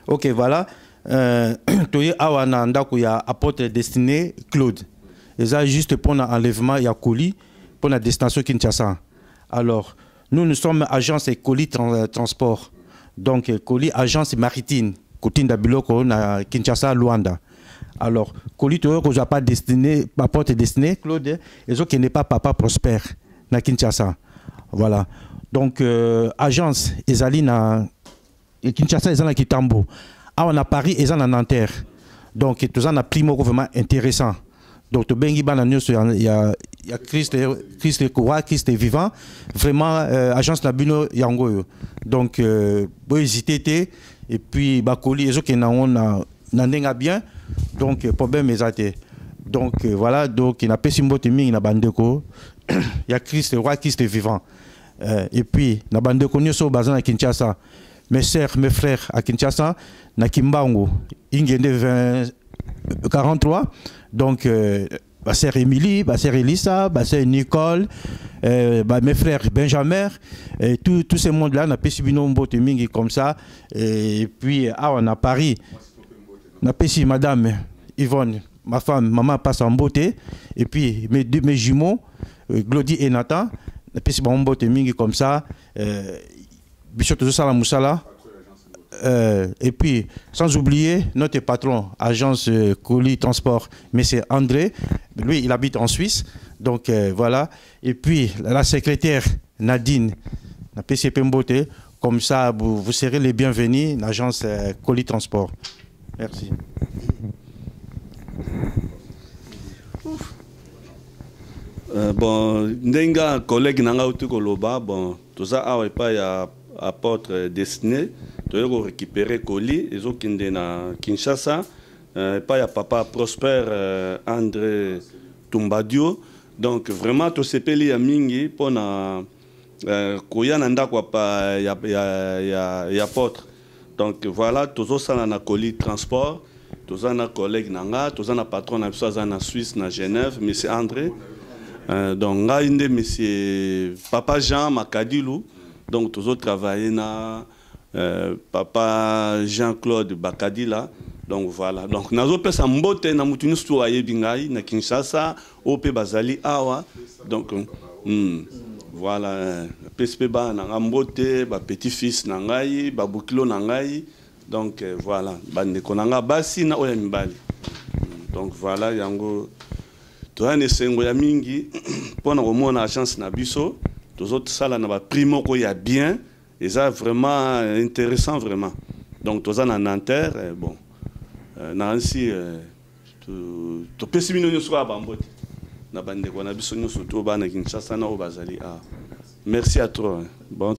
Ok, voilà. Toye awana ndako ya apôtre destiné Claude. Et ça juste pour l'enlèvement, il y a colis pour la destination Kinshasa. Alors, nous sommes agence et colis transport. Donc, colis agence maritime. Côté d'Abiloko na Kinshasa, Luanda. Alors, colis toye que j'ai pas destiné, apôtre destiné Claude, et ce qui n'est pas papa prospère na Kinshasa. Voilà. Donc, agence ezali na Kinshasa ezali na Kitambo. Ah, on a Paris et on a Nanterre. Donc, tout ça, on a primo vraiment intéressant. Donc, il y a Christ est courant, Christ est vivant. Vraiment, agence Nabino Yango. Donc, vous hésitez. Et puis, Bakoli, les autres qui n'ont bien. Donc, problème est. Donc, voilà. Donc, il y a Pessimbo Temi, il y a Bandeko. Il y a Christ est roi, Christ est vivant. Et puis, il y a Bandeko, nous sommes basés à Kinshasa. Mes sœurs, mes frères à Kinshasa, na Kimbango, Ingende 43. Donc, ma sœur Émilie, ma sœur Elissa, ma sœur Nicole, mes frères Benjamin, et tout ce monde-là, on a péché Mingi comme ça. Et puis, on a Paris, on a péché Madame Yvonne, ma femme, maman passe en beauté. Et puis, mes jumeaux, Glody et Nathan, on a péché Mingi comme ça. Bichot Sala Moussala. Et puis, sans oublier notre patron, agence colis transport, mais c'est André. Lui, il habite en Suisse. Donc, voilà. Et puis, la secrétaire Nadine, la PCP Mbote. Comme ça, vous serez les bienvenus, l'agence colis transport. Merci. Bon, Ndenga, collègue Nanga Koloba, bon, tout ça, il y a apôtre destiné, tu as récupéré colis, ils ont quitté na Kinshasa, pas y a papa Prosper André Tumbadio, donc vraiment tout ces pays à mingi pour na koyananda quoi pas y apôtre, donc voilà tous ça na colis transport, tous na collègue nanga, tous na patron na na Suisse na Genève, monsieur André, donc nga inde monsieur papa Jean Makadilou. Donc, tous autres travaillent na papa Jean-Claude Bakadila. Donc, voilà. Donc, nous avons fait un mbote na mutunu stoye bingai na Kinshasa, Ope Bazali Awa. Donc, voilà. PSP ba na mbote, ba petit-fils na ngai, ba bukilo na ngai. Donc, voilà. Bande konanga basi na oya mibali. Donc, voilà. Yango. Toi, ne sengo ya mingi. Pour na komona agence na biso. Les autres salles na primo ko ya bien et ça vraiment intéressant vraiment. Donc tous en Nanterre bon Nancy to pesi mino nyo swa bambote na bande ko na biso nyo surtout ba na Kinshasa na o bazali. Merci à toi. Bon